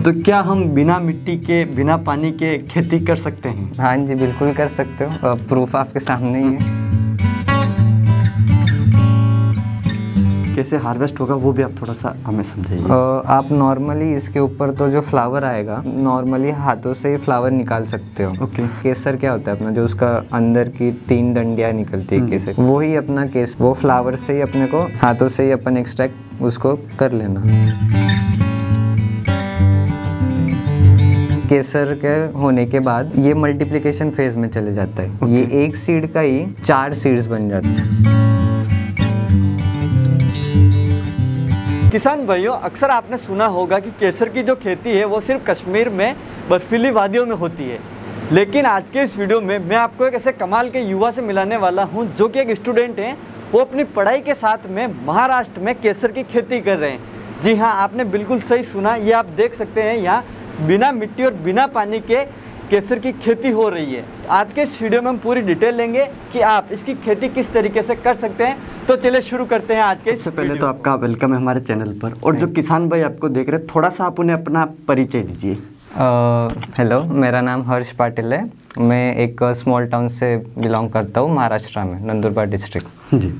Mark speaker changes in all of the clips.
Speaker 1: तो क्या हम बिना मिट्टी के, बिना पानी के खेती कर सकते हैं?
Speaker 2: हाँ जी, बिल्कुल कर सकते हो, प्रूफ आपके सामने ही है।
Speaker 1: कैसे हार्वेस्ट होगा वो भी आप थोड़ा सा हमें समझाइए।
Speaker 2: आप नॉर्मली इसके ऊपर तो जो फ्लावर आएगा, नॉर्मली हाथों से ही फ्लावर निकाल सकते हो।
Speaker 1: ओके।
Speaker 2: केसर क्या होता है अपना, जो उसका अंदर की 3 डंडियाँ निकलती है केसर, वो ही अपना केसर, वो फ्लावर से ही अपने को हाथों से ही अपन एक्सट्रैक्ट उसको कर लेना। केसर के होने के बाद ये मल्टीप्लिकेशन फेज में चले जाता है। ये एक सीड का ही 4 सीड्स बन जाते हैं।
Speaker 1: किसान भाइयों, अक्सर आपने सुना होगा कि केसर की जो खेती है वो सिर्फ कश्मीर में बर्फीली वादियों में होती है, लेकिन आज के इस वीडियो में मैं आपको एक ऐसे कमाल के युवा से मिलाने वाला हूं जो कि एक स्टूडेंट हैं। वो अपनी पढ़ाई के साथ में महाराष्ट्र में केसर की खेती कर रहे हैं। जी हाँ, आपने बिल्कुल सही सुना। ये आप देख सकते हैं, यहाँ बिना मिट्टी और बिना पानी के केसर की खेती हो रही है। आज के इस वीडियो में हम पूरी डिटेल लेंगे कि आप इसकी खेती किस तरीके से कर सकते हैं। तो चलिए शुरू करते हैं आज के। सबसे पहले तो आपका वेलकम है हमारे चैनल पर। और जो किसान भाई आपको देख रहे हैं, थोड़ा सा आप उन्हें अपना परिचय दीजिए।
Speaker 2: हेलो, मेरा नाम हर्ष पाटिल है। मैं एक स्मॉल टाउन से बिलोंग करता हूँ, महाराष्ट्र में, नंदुरबार डिस्ट्रिक्ट।
Speaker 1: जी,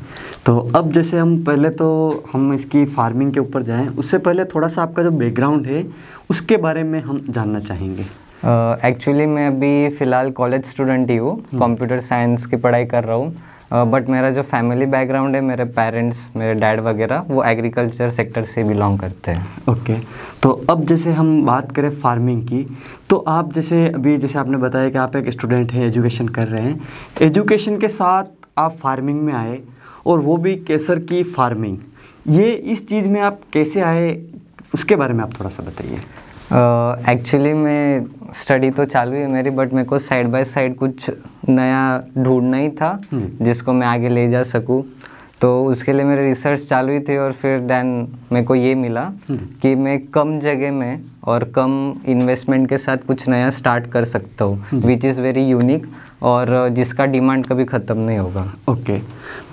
Speaker 1: तो अब जैसे हम इसकी फार्मिंग के ऊपर जाएं, उससे पहले थोड़ा सा आपका जो बैकग्राउंड है उसके बारे में हम जानना चाहेंगे।
Speaker 2: एक्चुअली मैं अभी फ़िलहाल कॉलेज स्टूडेंट ही हूँ, कंप्यूटर साइंस की पढ़ाई कर रहा हूँ। बट मेरा जो फैमिली बैकग्राउंड है, मेरे पेरेंट्स, मेरे डैड वगैरह, वो एग्रीकल्चर सेक्टर से बिलोंग करते हैं।
Speaker 1: ओके। तो अब जैसे हम बात करें फार्मिंग की, तो आप जैसे आपने बताया कि आप एक स्टूडेंट हैं, एजुकेशन कर रहे हैं। एजुकेशन के साथ आप फार्मिंग में आए, और वो भी केसर की फार्मिंग। ये इस चीज़ में आप कैसे आए, उसके बारे में आप थोड़ा सा बताइए।
Speaker 2: एक्चुअली मैं स्टडी तो चालू है मेरी, बट मेरे को साइड बाय साइड कुछ नया ढूंढना ही था जिसको मैं आगे ले जा सकूं। तो उसके लिए मेरी रिसर्च चालू ही थी, और फिर देन मेरे को ये मिला कि मैं कम जगह में और कम इन्वेस्टमेंट के साथ कुछ नया स्टार्ट कर सकता हूँ, विच इज़ वेरी यूनिक, और जिसका डिमांड कभी ख़त्म नहीं होगा।
Speaker 1: ओके।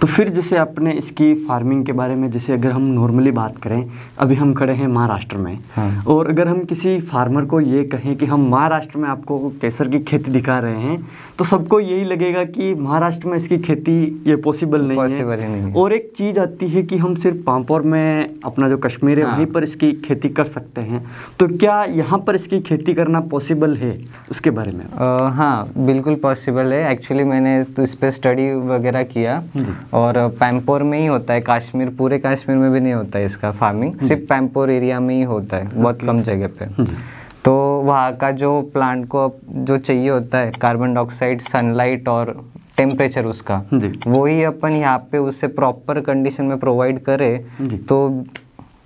Speaker 1: तो फिर जैसे आपने इसकी फार्मिंग के बारे में, जैसे अगर हम नॉर्मली बात करें, अभी हम खड़े हैं महाराष्ट्र में। हाँ। और अगर हम किसी फार्मर को ये कहें कि हम महाराष्ट्र में आपको केसर की खेती दिखा रहे हैं, तो सबको यही लगेगा कि महाराष्ट्र में इसकी खेती ये पॉसिबल नहीं है। और एक चीज़ आती है कि हम सिर्फ पांपोर में, अपना जो कश्मीर है, वहीं पर इसकी खेती कर सकते हैं। तो क्या यहाँ पर इसकी खेती करना पॉसिबल है, उसके बारे में?
Speaker 2: हाँ, बिल्कुल पॉसिबल है। एक्चुअली मैंने तो इस पर स्टडी वगैरह किया, और पैम्पोर में ही होता है, कश्मीर, पूरे कश्मीर में भी नहीं होता है इसका फार्मिंग, सिर्फ पैम्पोर एरिया में ही होता है, बहुत कम जगह पे। तो वहाँ का जो प्लांट को जो चाहिए होता है, कार्बन डाइऑक्साइड, सनलाइट और टेम्परेचर उसका, वो ही अपन यहाँ पे उससे प्रॉपर कंडीशन में प्रोवाइड करें तो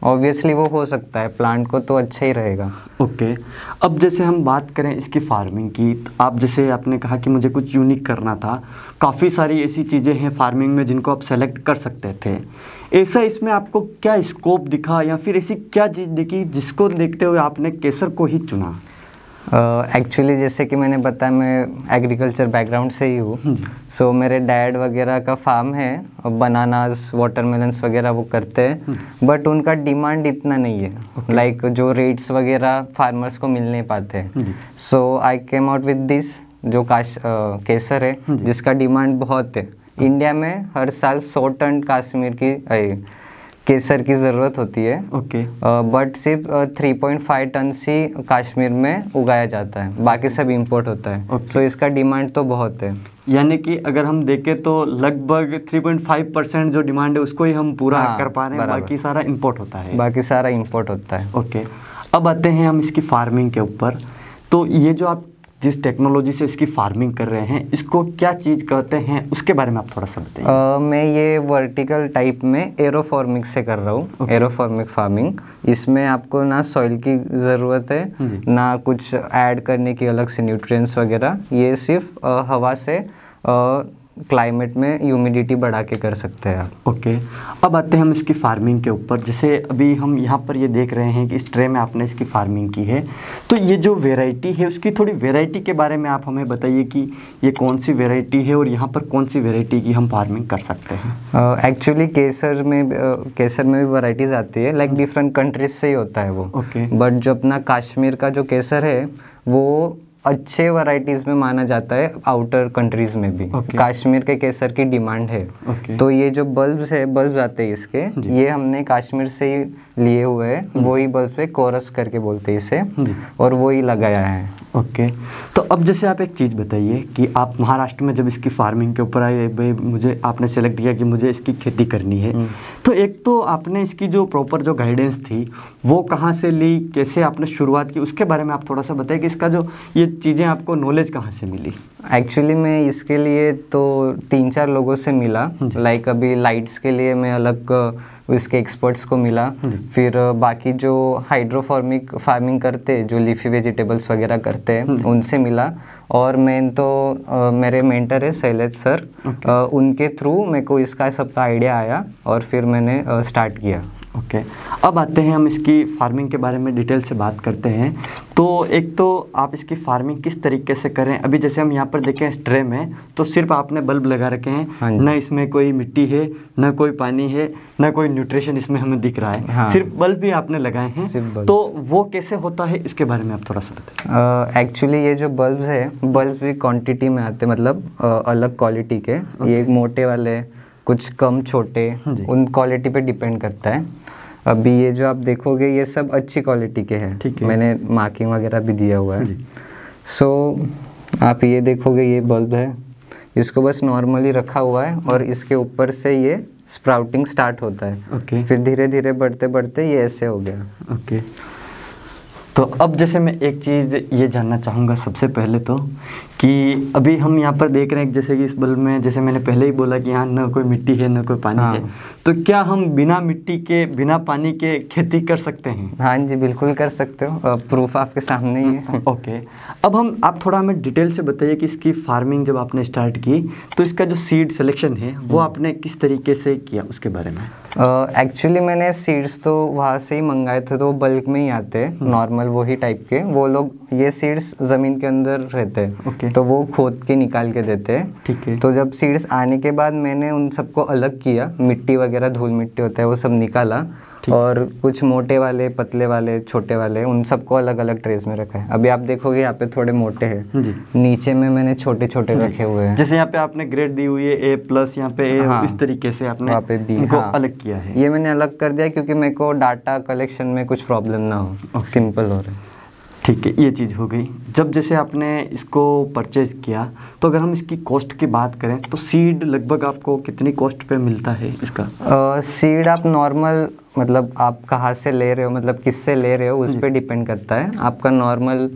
Speaker 2: ऑब्वियसली वो हो सकता है, प्लांट को तो अच्छा ही रहेगा।
Speaker 1: ओके। अब जैसे हम बात करें इसकी फार्मिंग की, तो आप जैसे आपने कहा कि मुझे कुछ यूनिक करना था, काफ़ी सारी ऐसी चीज़ें हैं फार्मिंग में जिनको आप सेलेक्ट कर सकते थे। ऐसा इसमें आपको क्या स्कोप दिखा, या फिर ऐसी क्या चीज़ दिखी जिसको देखते हुए आपने केसर को ही चुना?
Speaker 2: एक्चुअली जैसे कि मैंने बताया, मैं एग्रीकल्चर बैकग्राउंड से ही हूँ। सो मेरे डैड वगैरह का फार्म है, बनानास, वाटरमेलन्स वगैरह वो करते हैं, बट उनका डिमांड इतना नहीं है। लाइक जो रेट्स वगैरह फार्मर्स को मिल नहीं पाते हैं। सो आई केम आउट विद दिस, जो केसर है, जिसका डिमांड बहुत है। इंडिया में हर साल 100 टन कश्मीर की केसर की ज़रूरत होती है।
Speaker 1: ओके।
Speaker 2: बट सिर्फ 3.5 टन से कश्मीर में उगाया जाता है, बाकी सब इंपोर्ट होता है। सो इसका डिमांड तो बहुत है।
Speaker 1: यानी कि अगर हम देखें तो लगभग 3.5% जो डिमांड है उसको ही हम पूरा कर पा रहे हैं, बाकी सारा इंपोर्ट होता है।
Speaker 2: बाकी सारा इंपोर्ट होता है।
Speaker 1: ओके। अब आते हैं हम इसकी फार्मिंग के ऊपर। तो ये जो आप जिस टेक्नोलॉजी से इसकी फार्मिंग कर रहे हैं, इसको क्या चीज़ कहते हैं, उसके बारे में आप थोड़ा सा बताइए।
Speaker 2: मैं ये वर्टिकल टाइप में एरोफॉर्मिक से कर रहा हूँ। एरोफॉर्मिक फार्मिंग, इसमें आपको ना सॉइल की ज़रूरत है, ना कुछ ऐड करने की अलग से न्यूट्रिएंट्स वगैरह। ये सिर्फ हवा से क्लाइमेट में ह्यूमिडिटी बढ़ा के कर सकते हैं आप।
Speaker 1: ओके, अब आते हैं हम इसकी फार्मिंग के ऊपर। जैसे अभी हम यहाँ पर ये देख रहे हैं कि इस ट्रे में आपने इसकी फार्मिंग की है, तो ये जो वेराइटी है उसकी थोड़ी वेराइटी के बारे में आप हमें बताइए कि ये कौन सी वेराइटी है और यहाँ पर कौन सी वेराइटी की हम फार्मिंग कर सकते हैं।
Speaker 2: एक्चुअली केसर में भी वैरायटीज़ आती है, लाइक डिफरेंट कंट्रीज से ही होता है वो।
Speaker 1: ओके।
Speaker 2: बट जो अपना कश्मीर का जो केसर है वो अच्छे वैरायटीज़ में माना जाता है आउटर कंट्रीज में भी। कश्मीर के केसर की डिमांड है। तो ये जो बल्ब्स आते हैं इसके, ये हमने कश्मीर से ही लिए हुए हैं। वही बल्ब्स पे कोरस करके बोलते हैं इसे, और वही लगाया है।
Speaker 1: ओके, तो अब जैसे आप एक चीज़ बताइए कि आप महाराष्ट्र में जब इसकी फार्मिंग के ऊपर आए, भाई मुझे आपने सेलेक्ट किया कि मुझे इसकी खेती करनी है, तो एक तो आपने इसकी जो प्रॉपर जो गाइडेंस थी वो कहाँ से ली, कैसे आपने शुरुआत की, उसके बारे में आप थोड़ा सा बताइए कि इसका जो ये चीज़ें आपको नॉलेज कहाँ से मिली।
Speaker 2: एक्चुअली मैं इसके लिए तो 3-4 लोगों से मिला। लाइक अभी लाइट्स के लिए मैं अलग इसके एक्सपर्ट्स को मिला, फिर बाकी जो हाइड्रोफॉर्मिक फार्मिंग करते, जो लीफी वेजिटेबल्स वगैरह करते हैं, उनसे मिला। और मेन तो मेरे मेंटर है शैलेश सर, उनके थ्रू मेरे को इसका सबका आइडिया आया और फिर मैंने स्टार्ट किया।
Speaker 1: ओके, अब आते हैं हम इसकी फार्मिंग के बारे में डिटेल से बात करते हैं। तो एक तो आप इसकी फार्मिंग किस तरीके से करें, अभी जैसे हम यहाँ पर देखें इस ट्रे में तो सिर्फ आपने बल्ब लगा रखे हैं, न इसमें कोई मिट्टी है, न कोई पानी है, न कोई न्यूट्रिशन इसमें हमें दिख रहा है। सिर्फ बल्ब ही आपने लगाए हैं, तो वो कैसे होता है इसके बारे में आप थोड़ा सा बताइए।
Speaker 2: एक्चुअली ये जो बल्ब्स है, बल्ब्स भी क्वांटिटी में आते, मतलब अलग क्वालिटी के। ये मोटे वाले, कुछ कम छोटे, उन क्वालिटी पे डिपेंड करता है। अभी ये जो आप देखोगे ये सब अच्छी क्वालिटी के हैं, मैंने मार्किंग वगैरह भी दिया हुआ है। सो आप ये देखोगे ये बल्ब है, इसको बस नॉर्मली रखा हुआ है और इसके ऊपर से ये स्प्राउटिंग स्टार्ट होता है। फिर धीरे धीरे बढ़ते बढ़ते ये ऐसे हो गया।
Speaker 1: ओके, तो अब जैसे मैं एक चीज़ ये जानना चाहूँगा सबसे पहले तो, कि अभी हम यहाँ पर देख रहे हैं जैसे कि इस बल्ब में, जैसे मैंने पहले ही बोला कि यहाँ न कोई मिट्टी है न कोई पानी है, तो क्या हम बिना मिट्टी के बिना पानी के खेती कर सकते हैं?
Speaker 2: हाँ जी, बिल्कुल कर सकते हो, प्रूफ आपके सामने ही है।
Speaker 1: ओके, अब आप थोड़ा हमें डिटेल से बताइए कि इसकी फार्मिंग जब आपने स्टार्ट की तो इसका जो सीड सिलेक्शन है वो आपने किस तरीके से किया, उसके बारे में।
Speaker 2: एक्चुअली मैंने सीड्स तो वहाँ से ही मंगाए थे, तो बल्क में ही आते, नॉर्मल वही टाइप के। वो लोग ये सीड्स ज़मीन के अंदर रहते हैं, तो वो खोद के निकाल के देते हैं।
Speaker 1: ठीक है।
Speaker 2: तो जब सीड्स आने के बाद मैंने उन सबको अलग किया, मिट्टी वगैरह, धूल मिट्टी होता है वो सब निकाला, और कुछ मोटे वाले, पतले वाले, छोटे वाले, उन सबको अलग अलग ट्रेस में रखा है। अभी आप देखोगे यहाँ पे थोड़े मोटे हैं, नीचे में मैंने छोटे छोटे रखे हुए हैं।
Speaker 1: जैसे यहाँ पे आपने ग्रेड दी हुई है A+, यहाँ पे A, इस तरीके से आपने
Speaker 2: वहाँ पे B,
Speaker 1: इनको अलग किया है।
Speaker 2: ये मैंने अलग कर दिया क्योंकि मेरे को डाटा कलेक्शन में कुछ प्रॉब्लम ना हो, सिंपल हो रहा है।
Speaker 1: ठीक है, ये चीज़ हो गई। जब जैसे आपने इसको परचेज़ किया, तो अगर हम इसकी कॉस्ट की बात करें तो सीड लगभग आपको कितनी कॉस्ट पे मिलता है इसका?
Speaker 2: सीड आप नॉर्मल, मतलब आप कहाँ से ले रहे हो, मतलब किससे ले रहे हो, उस पर डिपेंड करता है। आपका नॉर्मल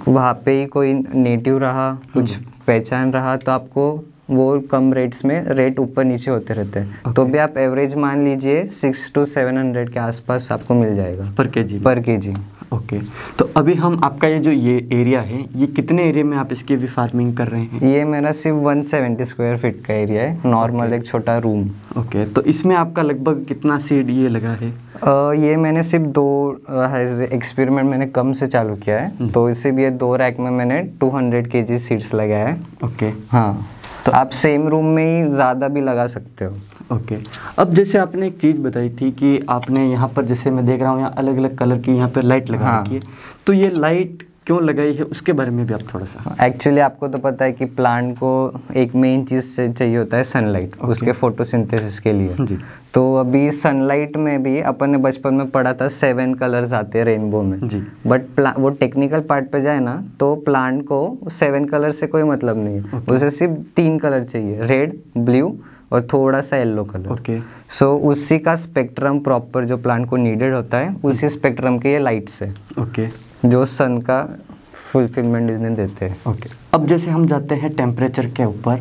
Speaker 2: वहाँ पे ही कोई नेटिव रहा, कुछ पहचान रहा, तो आपको वो कम रेट्स में रेट ऊपर नीचे होते रहते हैं। तो भी आप एवरेज मान लीजिए 600 to 700 के आसपास आपको मिल जाएगा
Speaker 1: पर केजी। ओके, तो अभी हम आपका ये जो ये एरिया है, ये कितने एरिया में आप इसकी भी फार्मिंग कर रहे हैं?
Speaker 2: ये मेरा सिर्फ 170 स्क्वायर फीट का एरिया है, नॉर्मल एक छोटा रूम।
Speaker 1: ओके, तो इसमें आपका लगभग कितना सीड ये लगा है?
Speaker 2: ये मैंने सिर्फ 2 एक्सपेरिमेंट मैंने कम से चालू किया है, तो इसे भी 2 रैक में मैंने 200 kg सीड्स लगाया है।
Speaker 1: ओके,
Speaker 2: हाँ, तो आप सेम रूम में ही ज़्यादा भी लगा सकते हो।
Speaker 1: ओके, अब जैसे आपने एक चीज़ बताई थी कि आपने यहाँ पर, जैसे मैं देख रहा हूँ यहाँ अलग अलग कलर की यहाँ पर लाइट लगा रखी है, तो ये लाइट क्यों लगाई है उसके बारे में भी आप थोड़ा सा।
Speaker 2: एक्चुअली आपको तो पता है कि प्लांट को एक मेन चीज़ चाहिए होता है सनलाइट, उसके फोटोसिंथेसिस के लिए जी। तो अभी सनलाइट में भी अपन ने बचपन में पढ़ा था 7 कलर्स आते हैं रेनबो में जी। बट वो टेक्निकल पार्ट पे जाए ना, तो प्लांट को 7 कलर से कोई मतलब नहीं है, उसे सिर्फ 3 कलर चाहिए, रेड, ब्लू और थोड़ा सा येलो कलर। सो उसी का स्पेक्ट्रम प्रॉपर जो प्लांट को नीडेड होता है, उसी स्पेक्ट्रम के ये लाइट्स है जो सन का फुलफिलमेंट इन्हें देते हैं।
Speaker 1: अब जैसे हम जाते हैं टेम्परेचर के ऊपर,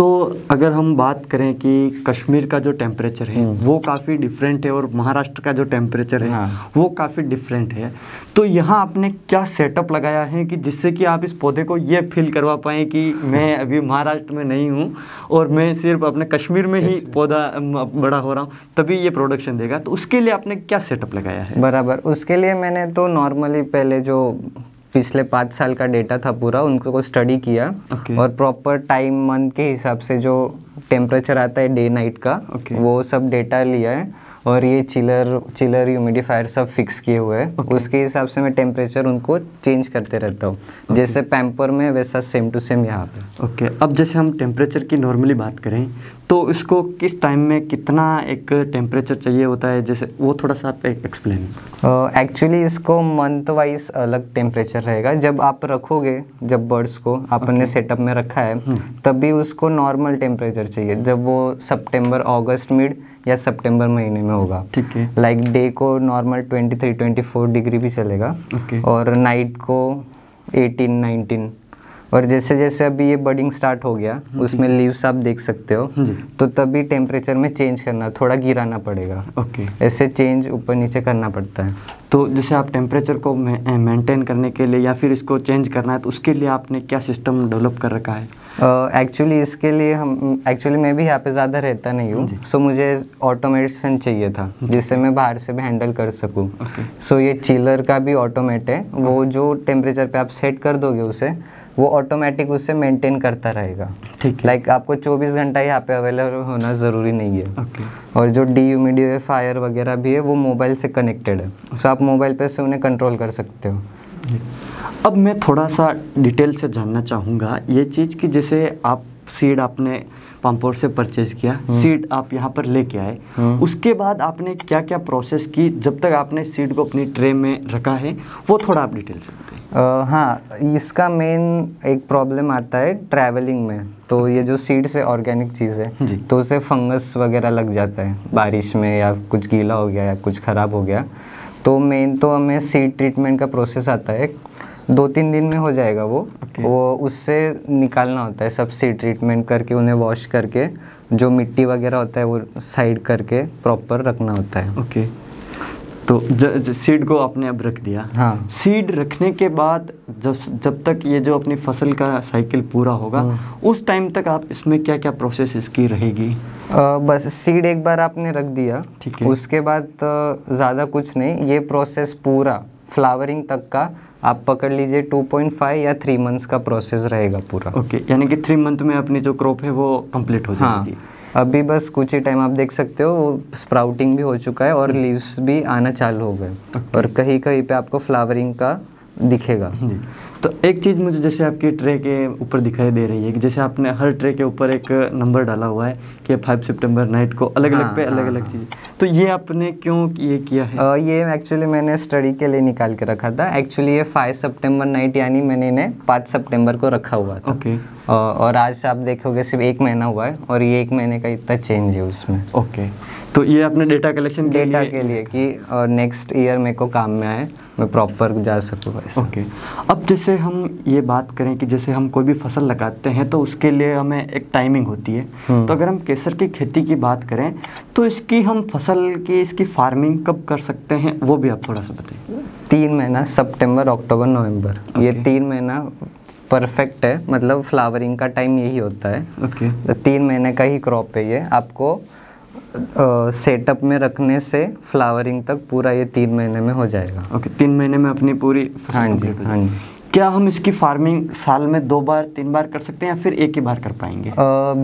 Speaker 1: तो अगर हम बात करें कि कश्मीर का जो टेम्परेचर है वो काफ़ी डिफरेंट है और महाराष्ट्र का जो टेम्परेचर है वो काफ़ी डिफरेंट है, तो यहाँ आपने क्या सेटअप लगाया है कि जिससे कि आप इस पौधे को ये फील करवा पाएँ कि मैं अभी महाराष्ट्र में नहीं हूँ और मैं सिर्फ अपने कश्मीर में ही पौधा बड़ा हो रहा हूँ तभी ये प्रोडक्शन देगा, तो उसके लिए आपने क्या सेटअप लगाया है?
Speaker 2: बराबर, उसके लिए मैंने तो नॉर्मली पहले जो पिछले 5 साल का डेटा था पूरा उनको स्टडी किया और प्रॉपर टाइम मंथ के हिसाब से जो टेम्परेचर आता है डे नाइट का वो सब डेटा लिया है और ये चिलर ह्यूमिडिफायर सब फिक्स किए हुए हैं। उसके हिसाब से मैं टेम्परेचर उनको चेंज करते रहता हूँ जैसे पैम्पर में वैसा सेम टू सेम यहाँ पे।
Speaker 1: अब जैसे हम टेम्परेचर की नॉर्मली बात करें तो इसको किस टाइम में कितना एक टेम्परेचर चाहिए होता है, जैसे वो थोड़ा सा आप एक्सप्लेन।
Speaker 2: एक्चुअली इसको मंथ वाइज अलग टेम्परेचर रहेगा। जब आप रखोगे, जब बर्ड्स को आपने सेटअप में रखा है तभी उसको नॉर्मल टेम्परेचर चाहिए जब वो सितंबर अगस्त मिड या सितंबर महीने में होगा।
Speaker 1: ठीक है।
Speaker 2: लाइक डे को नॉर्मल 23-24 डिग्री भी चलेगा और नाइट को 18-19। और जैसे जैसे अभी ये बडिंग स्टार्ट हो गया उसमें लीव्स आप देख सकते हो तो तभी टेम्परेचर में चेंज करना, थोड़ा गिराना पड़ेगा। ऐसे चेंज ऊपर नीचे करना पड़ता है।
Speaker 1: तो जैसे आप टेम्परेचर को मेंटेन करने के लिए या फिर इसको चेंज करना है तो उसके लिए आपने क्या सिस्टम डेवलप कर रखा है?
Speaker 2: एक्चुअली इसके लिए मैं भी यहाँ पे ज़्यादा रहता नहीं हूँ, सो मुझे ऑटोमेशन चाहिए था जिससे मैं बाहर से भी हैंडल कर सकूँ। सो ये चिलर का भी ऑटोमेट है, वो जो टेम्परेचर पे आप सेट कर दोगे उसे वो ऑटोमेटिक उससे मेंटेन करता रहेगा।
Speaker 1: ठीक।
Speaker 2: लाइक आपको 24 घंटा यहाँ पे अवेलेबल होना ज़रूरी नहीं है। और जो डीह्यूमिडिफायर वगैरह भी है वो मोबाइल से कनेक्टेड है, सो आप मोबाइल पे से उन्हें कंट्रोल कर सकते हो।
Speaker 1: अब मैं थोड़ा सा डिटेल से जानना चाहूँगा ये चीज़ कि जैसे आप सीड आपने पाम्पोर से परचेज किया, सीड आप यहाँ पर लेके आए, उसके बाद आपने क्या क्या प्रोसेस की जब तक आपने सीड को अपनी ट्रे में रखा है वो थोड़ा आप डिटेल से बताइए।
Speaker 2: हाँ, इसका मेन एक प्रॉब्लम आता है ट्रैवलिंग में। तो ये जो सीड्स है ऑर्गेनिक चीज़ है तो उसे फंगस वगैरह लग जाता है बारिश में या कुछ गीला हो गया या कुछ ख़राब हो गया। तो मेन तो हमें सीड ट्रीटमेंट का प्रोसेस आता है, 2-3 दिन में हो जाएगा वो उससे निकालना होता है सब सीड ट्रीटमेंट करके उन्हें वॉश करके जो मिट्टी वगैरह होता है वो साइड करके प्रॉपर रखना होता है।
Speaker 1: तो सीड को आपने अब रख दिया।
Speaker 2: हाँ।
Speaker 1: सीड रखने के बाद जब तक ये जो अपनी फसल का साइकिल पूरा होगा उस टाइम तक आप इसमें क्या क्या प्रोसेस इसकी रहेगी?
Speaker 2: बस सीड एक बार आपने रख दिया, ठीक है, उसके बाद ज़्यादा कुछ नहीं, ये प्रोसेस पूरा फ्लावरिंग तक का आप पकड़ लीजिए 2.5 या 3 मंथ्स का प्रोसेस रहेगा पूरा।
Speaker 1: यानी कि 3 मंथ में अपनी जो क्रॉप है वो कंप्लीट हो जाएगी।
Speaker 2: अभी बस कुछ ही टाइम आप देख सकते हो स्प्राउटिंग भी हो चुका है और लीव्स भी आना चालू हो गए और कहीं कहीं पे आपको फ्लावरिंग का दिखेगा।
Speaker 1: तो एक चीज़ मुझे जैसे आपकी ट्रे के ऊपर दिखाई दे रही है कि जैसे आपने हर ट्रे के ऊपर एक नंबर डाला हुआ है कि 5 सितंबर नाइट को अलग अलग पे अलग अलग चीज़, तो ये आपने क्यों ये किया है?
Speaker 2: ये एक्चुअली मैंने स्टडी के लिए निकाल के रखा था। एक्चुअली ये 5 सितंबर नाइट यानी मैंने इन्हें 5 सितंबर को रखा हुआ था। और आज आप देखोगे सिर्फ 1 महीना हुआ है और ये 1 महीने का इतना चेंज है उसमें।
Speaker 1: तो ये आपने डेटा कलेक्शन
Speaker 2: के लिए कि नेक्स्ट ईयर मेरे को काम में आए, मैं प्रॉपर जा सकूँ वैसे।
Speaker 1: अब जैसे हम ये बात करें कि जैसे हम कोई भी फसल लगाते हैं तो उसके लिए हमें एक टाइमिंग होती है। तो अगर हम केसर की खेती की बात करें तो इसकी हम फसल की इसकी फार्मिंग कब कर सकते हैं वो भी आप थोड़ा सा बताइए।
Speaker 2: 3 महीना सितंबर, अक्टूबर, नवंबर, ये 3 महीना परफेक्ट है, मतलब फ्लावरिंग का टाइम यही होता है। तो 3 महीने का ही क्रॉप है ये, आपको सेटअप में रखने से फ्लावरिंग तक पूरा ये 3 महीने में हो जाएगा।
Speaker 1: 3 महीने में अपनी पूरी फसल।
Speaker 2: हाँ जी।
Speaker 1: क्या हम इसकी फार्मिंग साल में 2 बार 3 बार कर सकते हैं या फिर एक ही बार कर पाएंगे?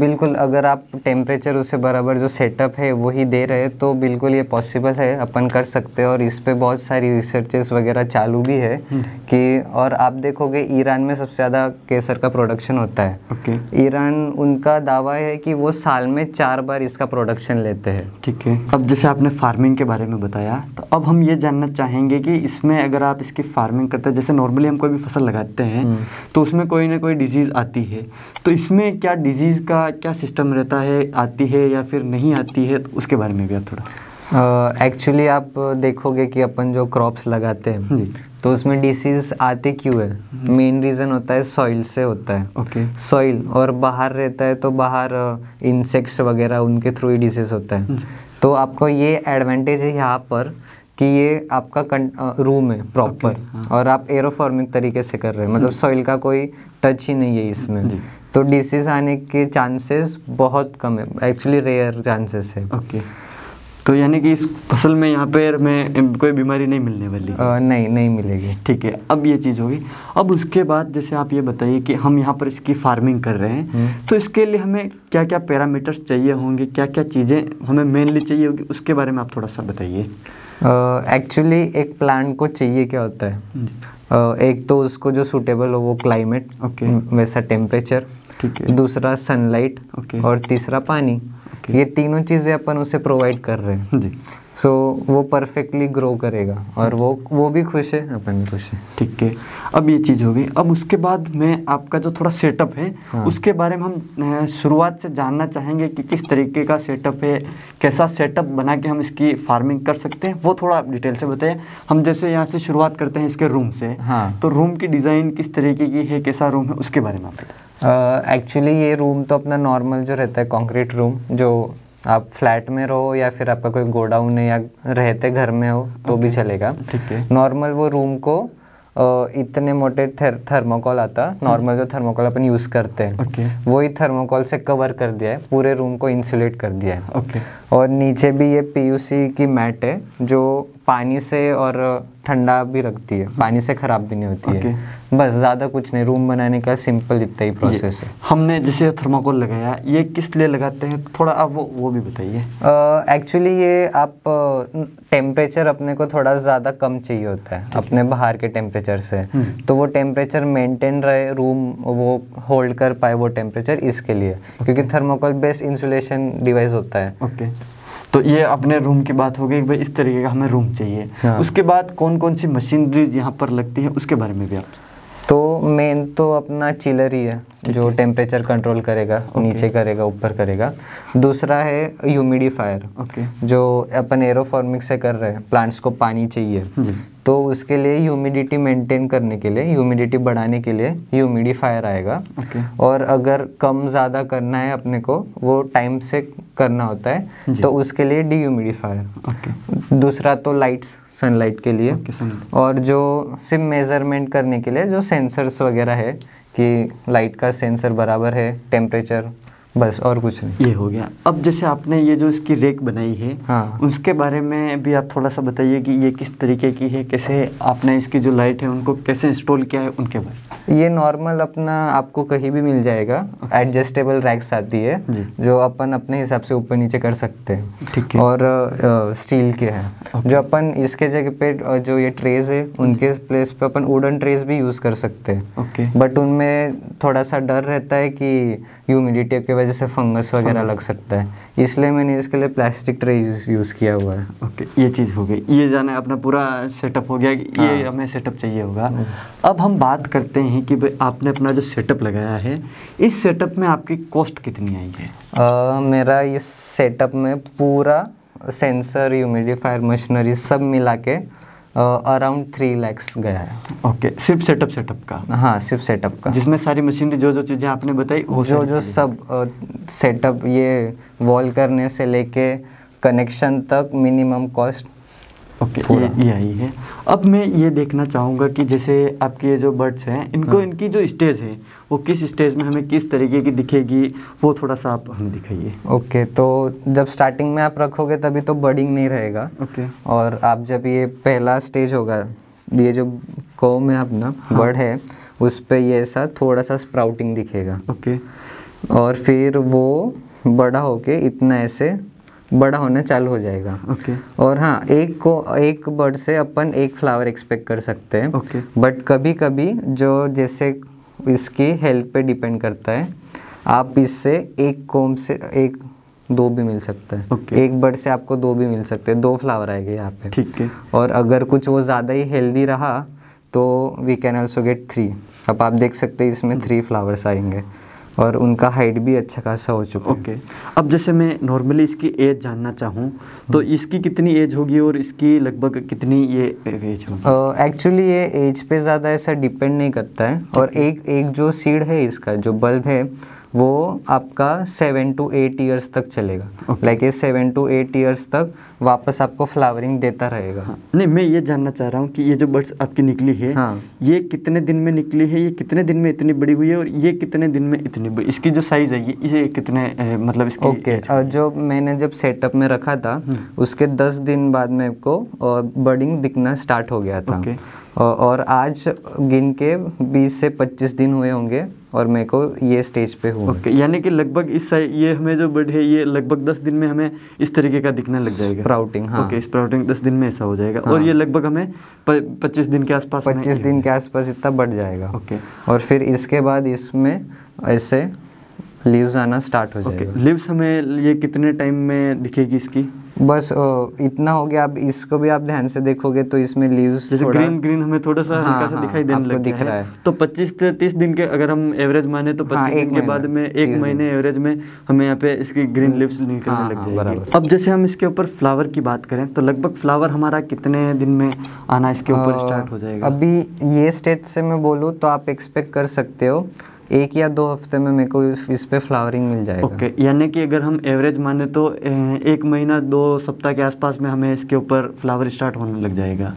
Speaker 2: बिल्कुल, अगर आप टेम्परेचर उसे बराबर जो सेटअप है वही दे रहे तो बिल्कुल ये पॉसिबल है, अपन कर सकते हैं। और इस पे बहुत सारी रिसर्चेस वगैरह चालू भी है कि, और आप देखोगे ईरान में सबसे ज़्यादा केसर का प्रोडक्शन होता है। ईरान, उनका दावा है कि वो साल में 4 बार इसका प्रोडक्शन लेते हैं।
Speaker 1: ठीक है। अब जैसे आपने फार्मिंग के बारे में बताया तो अब हम ये जानना चाहेंगे कि इसमें अगर आप इसकी फार्मिंग करते हैं, जैसे नॉर्मली हम कोई भी लगाते हैं तो उसमें कोई ना कोई डिजीज़ आती है, तो इसमें क्या डिजीज़ का क्या सिस्टम रहता है, आती है या फिर नहीं आती है, तो उसके बारे में भी आप थोड़ा।
Speaker 2: एक्चुअली आप देखोगे कि अपन जो क्रॉप्स लगाते हैं तो उसमें डिसीज आते क्यों है? मेन रीज़न होता है सॉइल से होता है।
Speaker 1: ओके।
Speaker 2: सॉइल और बाहर रहता है तो बाहर इंसेक्ट्स वगैरह उनके थ्रू ही डिसीज होता है। तो आपको ये एडवांटेज है यहाँ पर कि ये आपका रूम है प्रॉपर, और आप एरोफॉर्मिक तरीके से कर रहे हैं, मतलब सॉइल का कोई टच ही नहीं है इसमें। तो डिसीज आने के चांसेस बहुत कम है, एक्चुअली रेयर चांसेस है।
Speaker 1: ओके। तो यानी कि इस फसल में यहाँ पे हमें कोई बीमारी नहीं मिलने वाली?
Speaker 2: नहीं मिलेगी।
Speaker 1: ठीक है, अब ये चीज़ होगी। अब उसके बाद जैसे आप ये बताइए कि हम यहाँ पर इसकी फार्मिंग कर रहे हैं, तो इसके लिए हमें क्या क्या पैरामीटर्स चाहिए होंगे, क्या क्या चीज़ें हमें मेनली चाहिए होगी, उसके बारे में आप थोड़ा सा बताइए।
Speaker 2: एक्चुअली एक प्लांट को चाहिए क्या होता है, एक तो उसको जो सूटेबल हो वो क्लाइमेट, वैसा टेम्परेचर, ठीक है, दूसरा सनलाइट, और तीसरा पानी। ये तीनों चीज़ें अपन उसे प्रोवाइड कर रहे हैं जी। सो वो परफेक्टली ग्रो करेगा, और वो भी खुश है, अपन भी खुश है।
Speaker 1: ठीक है, अब ये चीज़ हो गई। अब उसके बाद में आपका जो थोड़ा सेटअप है, उसके बारे में हम शुरुआत से जानना चाहेंगे कि किस तरीके का सेटअप है, कैसा सेटअप बना के हम इसकी फार्मिंग कर सकते हैं, वो थोड़ा आप डिटेल से बताइए। हम जैसे यहाँ से शुरुआत करते हैं इसके रूम से, तो रूम की डिज़ाइन किस तरीके की है, कैसा रूम है, उसके बारे में आप बताइए।
Speaker 2: एक्चुअली ये रूम तो अपना नॉर्मल जो रहता है कंक्रीट रूम, जो आप फ्लैट में रहो या फिर आपका कोई गोडाउन है या रहते घर में हो तो भी चलेगा।
Speaker 1: ठीक है।
Speaker 2: नॉर्मल वो रूम को इतने मोटे थर्मोकॉल आता, नॉर्मल जो थर्मोकॉल अपन यूज़ करते हैं, वही थर्मोकॉल से कवर कर दिया है, पूरे रूम को इंसुलेट कर दिया है। और नीचे भी ये पीयूसी की मैट है जो पानी से और ठंडा भी रखती है, पानी से ख़राब भी नहीं होती है। बस ज़्यादा कुछ नहीं, रूम बनाने का सिंपल इतना ही प्रोसेस है।
Speaker 1: हमने जैसे थर्माकोल लगाया, ये किस लिए लगाते हैं, थोड़ा आप वो भी बताइए।
Speaker 2: एक्चुअली ये आप टेम्परेचर अपने को थोड़ा ज़्यादा कम चाहिए होता है अपने बाहर के टेम्परेचर से, तो वो टेम्परेचर मेंटेन रहे, रूम वो होल्ड कर पाए वो टेम्परेचर, इसके लिए, क्योंकि थर्माकोल बेस्ड इंसुलेशन डिवाइस होता है।
Speaker 1: ओके। तो ये अपने रूम की बात हो गई कि भाई इस तरीके का हमें रूम चाहिए। उसके बाद कौन कौन सी मशीनरीज यहाँ पर लगती है, उसके बारे में भी आप।
Speaker 2: तो मेन तो अपना चिलर ही है जो टेम्परेचर कंट्रोल करेगा, नीचे करेगा, ऊपर करेगा। दूसरा है ह्यूमिडिफायर, जो अपन एरोफॉर्मिक से कर रहे हैं, प्लांट्स को पानी चाहिए, तो उसके लिए ह्यूमिडिटी मेंटेन करने के लिए, ह्यूमिडिटी बढ़ाने के लिए ह्यूमिडिफायर आएगा। और अगर कम ज़्यादा करना है अपने को, वो टाइम से करना होता है, तो उसके लिए डीह्यूमिडिफायर। दूसरा तो लाइट्स, सनलाइट के लिए, और जो सिर्फ मेजरमेंट करने के लिए जो सेंसर्स वगैरह है कि लाइट का सेंसर बराबर है, टेम्परेचर, बस और कुछ नहीं।
Speaker 1: ये हो गया। अब जैसे आपने ये जो इसकी रेक बनाई है, उसके बारे में भी आप थोड़ा सा बताइए कि ये किस तरीके की है, कैसे आपने इसकी जो लाइट है उनको कैसे इंस्टॉल किया है, उनके बारे में।
Speaker 2: ये नॉर्मल अपना आपको कहीं भी मिल जाएगा, एडजस्टेबल रैक्स आती है जो अपन अपने हिसाब से ऊपर नीचे कर सकते हैं।
Speaker 1: ठीक है।
Speaker 2: और स्टील के हैं, जो अपन इसके जगह पे जो ये ट्रेज है उनके प्लेस पे अपन वुडन ट्रेज भी यूज़ कर सकते हैं। बट उनमें थोड़ा सा डर रहता है कि ह्यूमिडिटी की वजह से फंगस वगैरह लग सकता है, इसलिए मैंने इसके लिए प्लास्टिक ट्रे यूज़ किया हुआ है।
Speaker 1: ये चीज़ हो गई, ये जाना अपना पूरा सेटअप हो गया कि ये हमें सेटअप चाहिए होगा। अब हम बात करते हैं कि भाई आपने अपना जो सेटअप लगाया है, इस सेटअप में आपकी कॉस्ट कितनी आई है?
Speaker 2: मेरा इस सेटअप में पूरा सेंसर, ह्यूमिडिफायर, मशीनरी सब मिला के अराउंड 3 lakhs गया है।
Speaker 1: ओके, सिर्फ सेटअप का?
Speaker 2: हाँ, सिर्फ सेटअप का, जिसमें
Speaker 1: सारी मशीनरी जो चीज़ें आपने बताई वो
Speaker 2: जो सब सेटअप, ये वॉल करने से लेके कनेक्शन तक मिनिमम कॉस्ट।
Speaker 1: ओके, ये आई है। अब मैं ये देखना चाहूँगा कि जैसे आपके ये जो बर्ड्स हैं, इनको इनकी जो स्टेज है वो किस स्टेज में हमें किस तरीके की दिखेगी, वो थोड़ा सा आप हमें दिखाइए।
Speaker 2: ओके, तो जब स्टार्टिंग में आप रखोगे तभी तो बर्डिंग नहीं रहेगा। और आप जब ये पहला स्टेज होगा, ये जो कॉम है अपना बर्ड है, उस पर ये ऐसा थोड़ा सा स्प्राउटिंग दिखेगा। और फिर वो बड़ा होके इतना ऐसे बड़ा होना चालू हो जाएगा। और हाँ, एक बर्ड से अपन एक फ्लावर एक्सपेक्ट कर सकते हैं। बट कभी कभी जो जैसे इसकी हेल्थ पे डिपेंड करता है, आप इससे एक कोम से 1-2 भी मिल सकता है। एक बर्ड से आपको 2 भी मिल सकते हैं, 2 फ्लावर आएंगे यहाँ पे।
Speaker 1: ठीक है।
Speaker 2: और अगर कुछ वो ज़्यादा ही हेल्दी रहा तो वी कैन ऑल्सो गेट 3। अब आप देख सकते हैं इसमें 3 फ्लावर्स आएंगे। और उनका हाइट भी अच्छा खासा हो चुका है।
Speaker 1: ओके। अब जैसे मैं नॉर्मली इसकी एज जानना चाहूँ तो इसकी कितनी एज होगी और इसकी लगभग कितनी ये एज होगी?
Speaker 2: एक्चुअली ये एज पे ज़्यादा ऐसा डिपेंड नहीं करता है, और एक जो सीड है इसका जो बल्ब है वो आपका 7 to 8 ईयर्स तक चलेगा। लाइक ये 7 to 8 ईयर्स तक वापस आपको फ्लावरिंग देता रहेगा।
Speaker 1: हाँ। नहीं, मैं ये जानना चाह रहा हूँ कि ये जो बर्ड्स आपकी निकली है,
Speaker 2: हाँ,
Speaker 1: ये कितने दिन में निकली है, ये कितने दिन में इतनी बड़ी हुई है और ये कितने दिन में इतनी बड़ी, इसकी जो साइज़ है ये कितने मतलब इसकी?
Speaker 2: ओके। जो मैंने जब सेटअप में रखा था उसके 10 दिन बाद मेरे को बर्डिंग दिखना स्टार्ट हो गया था। और आज गिन के 20 से 25 दिन हुए होंगे और मेरे को ये स्टेज पे हुआ।
Speaker 1: ओके, यानी कि लगभग ये हमें जो बर्ड है ये लगभग 10 दिन में हमें इस तरीके का दिखने लग जाएगा।
Speaker 2: स्प्राउटिंग, हाँ।
Speaker 1: ओके, स्प्राउटिंग 10 दिन में ऐसा हो जाएगा। हाँ। और ये लगभग हमें 25 दिन के आसपास
Speaker 2: 25 दिन के आसपास इतना बढ़ जाएगा।
Speaker 1: ओके।
Speaker 2: और फिर इसके बाद इसमें ऐसे लीव्स आना स्टार्ट हो जाएगा।
Speaker 1: ओके। लीव्स हमें ये कितने टाइम में दिखेगी इसकी?
Speaker 2: बस इतना हो गया। अब इसको भी आप ध्यान से देखोगे तो इसमें लीव्स
Speaker 1: जैसे ग्रीन हमें थोड़ा सा हल्का सा दिखाई देने लग
Speaker 2: दिख
Speaker 1: गया
Speaker 2: रहा
Speaker 1: है।
Speaker 2: है।
Speaker 1: तो 25 से 30 दिन के अगर हम एवरेज माने तो 25 दिन के बाद में 1 महीने एवरेज में हमें यहाँ पे इसकी ग्रीन लीव्स निकलने लग जाएगी। अब जैसे हम इसके ऊपर फ्लावर की बात करें तो लगभग फ्लावर हमारा कितने दिन में आना इसके ऊपर स्टार्ट हो जाएगा?
Speaker 2: अभी ये स्टेज से मैं बोलूँ तो आप एक्सपेक्ट कर सकते हो 1 या 2 हफ्ते में मेरे को इस पे फ्लावरिंग मिल जाएगा।
Speaker 1: ओके, यानी कि अगर हम एवरेज माने तो 1 महीना 2 सप्ताह के आसपास में हमें इसके ऊपर फ्लावर स्टार्ट होने लग जाएगा।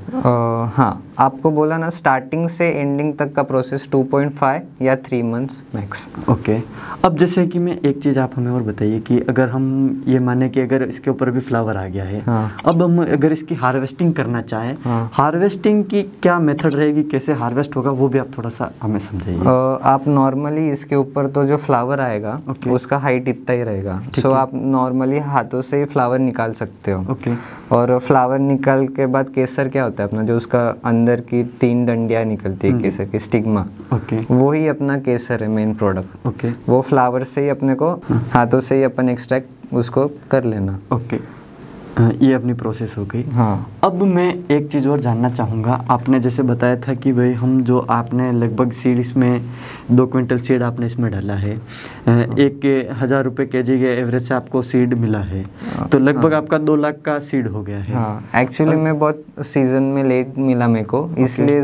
Speaker 2: हाँ, आपको बोला ना स्टार्टिंग से एंडिंग तक का प्रोसेस 2.5 या 3 मंथ्स मैक्स।
Speaker 1: ओके। अब जैसे कि मैं एक चीज़ आप हमें और बताइए कि अगर हम ये माने कि अगर इसके ऊपर भी फ्लावर आ गया है,
Speaker 2: हाँ।
Speaker 1: अब हम अगर इसकी हार्वेस्टिंग करना चाहें,
Speaker 2: हाँ।
Speaker 1: हार्वेस्टिंग की क्या मेथड रहेगी, कैसे हार्वेस्ट होगा वो भी आप थोड़ा सा हमें समझाइए।
Speaker 2: आप नॉर्मली इसके ऊपर तो जो फ्लावर आएगा उसका हाइट इतना ही रहेगा। सो आप नॉर्मली हाथों से ही फ्लावर निकाल सकते हो।
Speaker 1: ओके।
Speaker 2: और फ्लावर निकाल के बाद केसर क्या होता है अपना, जो उसका अंदर की 3 डंडियाँ निकलती है केसर की, स्टिग्मा,
Speaker 1: ओके,
Speaker 2: वही अपना केसर है मेन प्रोडक्ट।
Speaker 1: ओके।
Speaker 2: वो फ्लावर से ही अपने को हाथों से ही अपन एक्सट्रैक्ट उसको कर लेना।
Speaker 1: ओके, ये अपनी प्रोसेस हो गई।
Speaker 2: हाँ।
Speaker 1: अब मैं एक चीज़ और जानना चाहूँगा। आपने जैसे बताया था कि भाई हम जो आपने लगभग सीड इसमें 2 क्विंटल सीड आपने इसमें डाला है, 1,000 रुपये kg के एवरेज से आपको सीड मिला है, तो लगभग आपका 2 लाख का सीड हो गया है।
Speaker 2: हाँ, एक्चुअली मैं बहुत सीज़न में लेट मिला मेरे को, इसलिए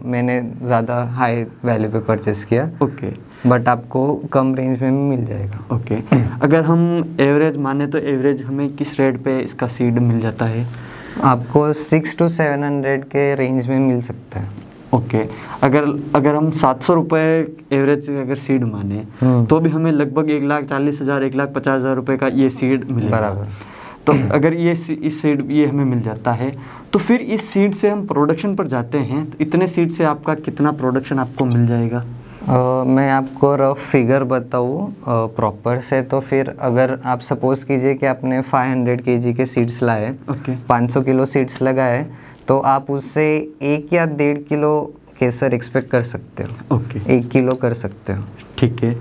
Speaker 2: मैंने ज़्यादा हाई वैल्यू पे परचेस किया।
Speaker 1: ओके।
Speaker 2: बट आपको कम रेंज में भी मिल जाएगा।
Speaker 1: ओके। अगर हम एवरेज माने तो एवरेज हमें किस रेट पे इसका सीड मिल जाता है?
Speaker 2: आपको 600 to 700 के रेंज में मिल सकता है।
Speaker 1: ओके। अगर हम 700 रुपये एवरेज अगर सीड माने तो भी हमें लगभग 1,40,000 1,50,000 रुपये का ये सीड मिलेगा।
Speaker 2: बराबर।
Speaker 1: तो अगर इस सीड ये हमें मिल जाता है तो फिर इस सीड से हम प्रोडक्शन पर जाते हैं तो इतने सीड से आपका कितना प्रोडक्शन आपको मिल जाएगा?
Speaker 2: मैं आपको रफ फिगर बताऊँ प्रॉपर से, तो फिर अगर आप सपोज़ कीजिए कि आपने 500 kg के सीड्स लाए, 500 किलो सीड्स लगाए, तो आप उससे 1 या 1.5 किलो केसर एक्सपेक्ट कर सकते हो।
Speaker 1: ओके।
Speaker 2: 1 किलो कर सकते हो।
Speaker 1: ठीक है।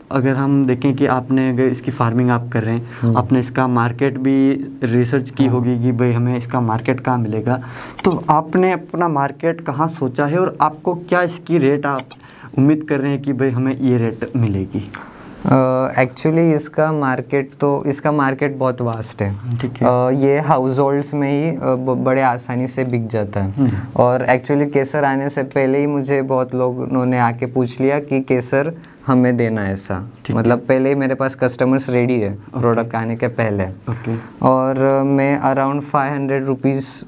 Speaker 1: अगर हम देखें कि आपने अगर इसकी फार्मिंग आप कर रहे हैं, आपने इसका मार्केट भी रिसर्च की होगी कि भाई हमें इसका मार्केट कहाँ मिलेगा, तो आपने अपना मार्केट कहाँ सोचा है और आपको क्या इसकी रेट आप उम्मीद कर रहे हैं कि भाई हमें ये रेट मिलेगी?
Speaker 2: एक्चुअली इसका मार्केट बहुत वास्ट है।
Speaker 1: ठीक है।
Speaker 2: ये हाउस होल्ड्स में ही बड़े आसानी से बिक जाता है। और एक्चुअली केसर आने से पहले ही मुझे बहुत लोगों ने आके पूछ लिया कि केसर हमें देना है ऐसा, मतलब पहले ही मेरे पास कस्टमर्स रेडी है प्रोडक्ट आने के पहले। और मैं अराउंड 500 रुपीज़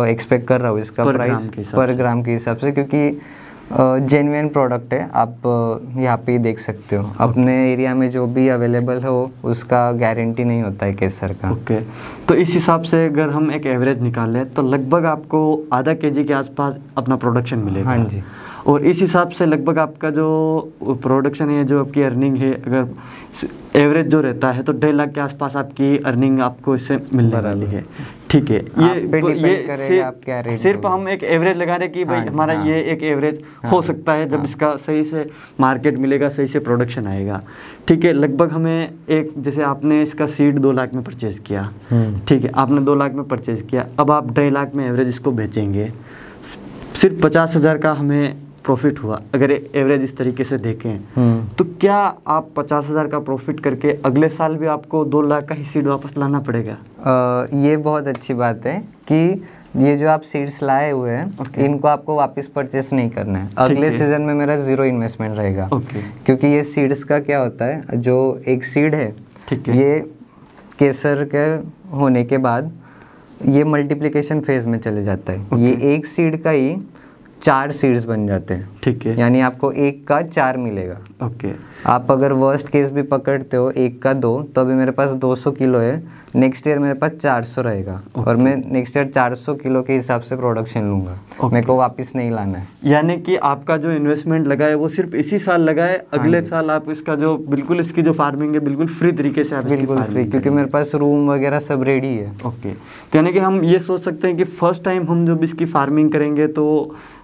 Speaker 2: एक्सपेक्ट कर रहा हूँ इसका प्राइस पर ग्राम के हिसाब से, क्योंकि जेन्युइन प्रोडक्ट है। आप यहाँ पे ही देख सकते हो, अपने एरिया में जो भी अवेलेबल हो उसका गारंटी नहीं होता है केसर का।
Speaker 1: ओके। तो इस हिसाब से अगर हम एक एवरेज निकालें तो लगभग आपको आधा kg के आसपास अपना प्रोडक्शन मिलेगा।
Speaker 2: हाँ जी।
Speaker 1: और इस हिसाब से लगभग आपका जो प्रोडक्शन है, जो आपकी अर्निंग है, अगर एवरेज जो रहता है तो 1.5 लाख के आसपास आपकी अर्निंग आपको इससे मिलने वाली है। ठीक है। ये सिर्फ हम एक एवरेज लगा रहे कि भाई हमारा ये एक एवरेज हो सकता है जब इसका सही से मार्केट मिलेगा, सही से प्रोडक्शन आएगा। ठीक है। लगभग हमें एक, जैसे आपने इसका सीड 2 लाख में परचेज किया, ठीक है, आपने 2 लाख में परचेज किया, अब आप 2.5 लाख में एवरेज इसको बेचेंगे, सिर्फ 50,000 का हमें प्रॉफिट हुआ, अगर एवरेज इस तरीके से देखें, तो क्या आप 50,000 का प्रॉफिट करके अगले साल भी आपको 2 लाख का ही सीड वापस लाना पड़ेगा?
Speaker 2: ये बहुत अच्छी बात है कि ये जो आप सीड्स लाए हुए हैं इनको आपको वापस परचेस नहीं करना है। अगले सीजन में मेरा 0 इन्वेस्टमेंट रहेगा। क्योंकि ये सीड्स का क्या होता है, जो एक सीड है, ये केसर के होने के बाद ये मल्टीप्लिकेशन फेज में चले जाता है। ये एक सीड का ही 4 सीड्स बन जाते हैं। ठीक है, यानी आपको 1 का 4 मिलेगा। ओके, आप अगर वर्स्ट केस भी पकड़ते हो 1 का 2, तो अभी मेरे पास 200 किलो है, नेक्स्ट ईयर मेरे पास 400 रहेगा। और मैं नेक्स्ट ईयर 400 किलो के हिसाब से प्रोडक्शन लूँगा। मेरे को वापस नहीं लाना है।
Speaker 1: यानी कि आपका जो इन्वेस्टमेंट लगा है वो सिर्फ इसी साल लगा है, अगले साल आप इसका जो बिल्कुल इसकी जो फार्मिंग है बिल्कुल फ्री तरीके से आप
Speaker 2: बिल्कुल फ्री, क्योंकि मेरे पास रूम वगैरह सब रेडी है।
Speaker 1: ओके, तो यानी कि हम ये सोच सकते हैं कि फर्स्ट टाइम हम जब इसकी फार्मिंग करेंगे तो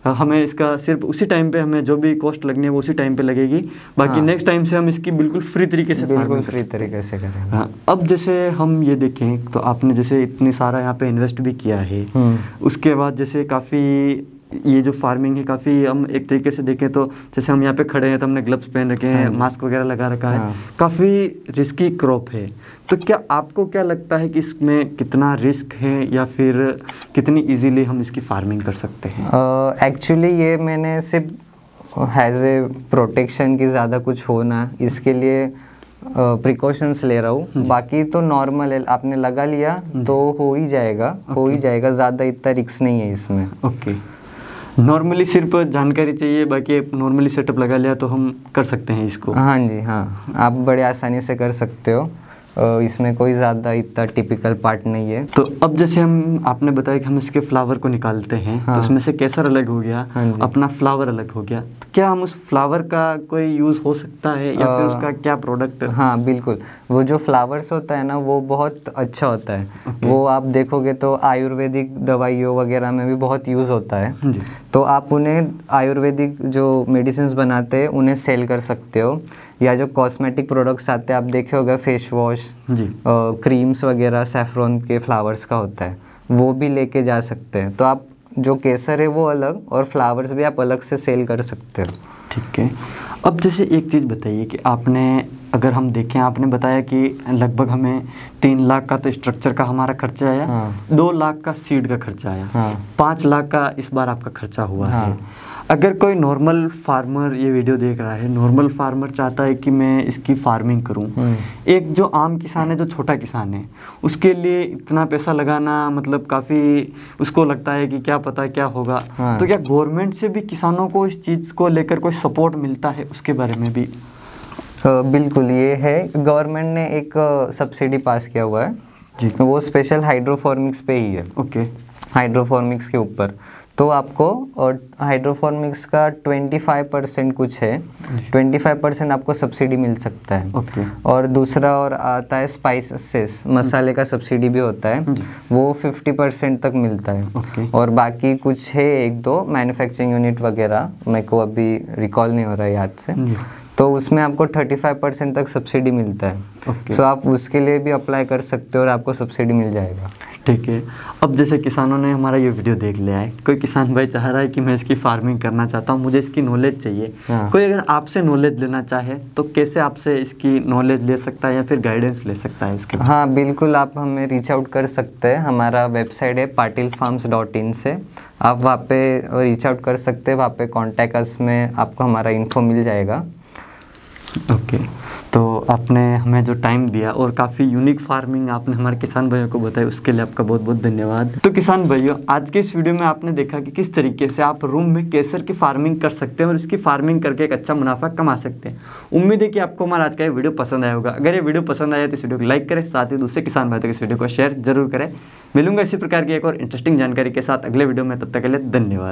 Speaker 1: हमें इसका सिर्फ उसी टाइम पे हमें जो भी कॉस्ट लगनी है वो उसी टाइम पे लगेगी, बाकी नेक्स्ट टाइम से हम इसकी बिल्कुल फ्री तरीके से
Speaker 2: करेंगे।
Speaker 1: हाँ, अब जैसे हम ये देखें तो आपने जैसे इतनी सारा यहाँ पे इन्वेस्ट भी किया है, उसके बाद जैसे काफ़ी ये जो फार्मिंग है काफ़ी, हम एक तरीके से देखें तो जैसे हम यहाँ पे खड़े हैं तो हमने ग्लव्स पहन रखे हैं, मास्क वगैरह लगा रखा है, काफ़ी रिस्की क्रॉप है। तो क्या आपको क्या लगता है कि इसमें कितना रिस्क है या फिर कितनी इजीली हम इसकी फार्मिंग कर सकते हैं?
Speaker 2: एक्चुअली ये मैंने सिर्फ हैज़ ए प्रोटेक्शन की, ज़्यादा कुछ हो ना इसके लिए प्रिकॉशंस ले रहा हूँ। बाकी तो नॉर्मल है, आपने लगा लिया तो हो ही जाएगा, हो ही जाएगा, ज़्यादा इतना रिस्क नहीं है इसमें।
Speaker 1: ओके, नॉर्मली सिर्फ जानकारी चाहिए, बाकी नॉर्मली सेटअप लगा लिया तो हम कर सकते हैं इसको।
Speaker 2: हाँ जी, हाँ, आप बड़े आसानी से कर सकते हो, इसमें कोई ज़्यादा इतना टिपिकल पार्ट नहीं है।
Speaker 1: तो अब जैसे हम आपने बताया कि हम इसके फ्लावर को निकालते हैं, तो उसमें से केसर अलग हो गया, अपना फ्लावर अलग हो गया, तो क्या हम उस फ्लावर का कोई यूज़ हो सकता है या फिर उसका क्या प्रोडक्ट?
Speaker 2: हाँ बिल्कुल, वो जो फ्लावर्स होता है ना वो बहुत अच्छा होता है। वो आप देखोगे तो आयुर्वेदिक दवाइयों वगैरह में भी बहुत यूज़ होता है। तो आप उन्हें आयुर्वेदिक जो मेडिसिन बनाते हैं उन्हें सेल कर सकते हो, या जो कॉस्मेटिक प्रोडक्ट्स आते हैं आप देखे होगा, फेस वॉश, क्रीम्स वगैरह सैफरॉन के फ्लावर्स का होता है, वो भी लेके जा सकते हैं। तो आप जो केसर है वो अलग और फ्लावर्स भी आप अलग से सेल कर सकते हो।
Speaker 1: ठीक है, अब जैसे एक चीज़ बताइए कि आपने, अगर हम देखें, आपने बताया कि लगभग हमें 3 लाख का तो स्ट्रक्चर का हमारा खर्चा आया, 2 लाख का सीड का खर्चा आया, 5 लाख का इस बार आपका खर्चा हुआ है। अगर कोई नॉर्मल फार्मर ये वीडियो देख रहा है, नॉर्मल फार्मर चाहता है कि मैं इसकी फार्मिंग करूं, एक जो आम किसान है, जो छोटा किसान है, उसके लिए इतना पैसा लगाना मतलब काफ़ी उसको लगता है कि क्या पता क्या होगा। तो क्या गवर्नमेंट से भी किसानों को इस चीज़ को लेकर कोई सपोर्ट मिलता है, उसके बारे में भी?
Speaker 2: बिल्कुल, ये है, गवर्नमेंट ने एक सब्सिडी पास किया हुआ है जी, वो स्पेशल हाइड्रोफॉर्मिक्स पे ही है। ओके, हाइड्रोफॉर्मिक्स के ऊपर तो आपको, और हाइड्रोफॉर्मिक्स का 25% कुछ है, 25% आपको सब्सिडी मिल सकता है। और दूसरा और आता है स्पाइसेस, मसाले का सब्सिडी भी होता है, वो 50% तक मिलता है। और बाकी कुछ है 1-2 मैन्युफैक्चरिंग यूनिट वगैरह, मेरे को अभी रिकॉल नहीं हो रहा है याद से, तो उसमें आपको 35% तक सब्सिडी मिलता है। सो आप उसके लिए भी अप्लाई कर सकते हो और आपको सब्सिडी मिल जाएगा।
Speaker 1: ठीक है, अब जैसे किसानों ने हमारा ये वीडियो देख लिया है, कोई किसान भाई चाह रहा है कि मैं इसकी फार्मिंग करना चाहता हूँ, मुझे इसकी नॉलेज चाहिए, कोई अगर आपसे नॉलेज लेना चाहे तो कैसे आपसे इसकी नॉलेज ले सकता है या फिर गाइडेंस ले सकता है उसके?
Speaker 2: हाँ बिल्कुल, आप हमें रीच आउट कर सकते हैं, हमारा वेबसाइट है patilfarms.in से, आप वहाँ पे रीच आउट कर सकते हैं, वहाँ पे कॉन्टैक्ट अस में आपको हमारा इन्फो मिल जाएगा।
Speaker 1: ओके, तो आपने हमें जो टाइम दिया और काफ़ी यूनिक फार्मिंग आपने हमारे किसान भाइयों को बताई, उसके लिए आपका बहुत बहुत धन्यवाद। तो किसान भाइयों, आज के इस वीडियो में आपने देखा कि किस तरीके से आप रूम में केसर की फार्मिंग कर सकते हैं और इसकी फार्मिंग करके एक अच्छा मुनाफा कमा सकते हैं। उम्मीद है कि आपको हमारा आज का ये वीडियो पसंद आया होगा। अगर ये वीडियो पसंद आया तो इस वीडियो को लाइक करें, साथ ही दूसरे किसान भाइयों तक इस वीडियो को शेयर जरूर करें। मिलूंगा इसी प्रकार की एक और इंटरेस्टिंग जानकारी के साथ अगले वीडियो में, तब तक के लिए धन्यवाद।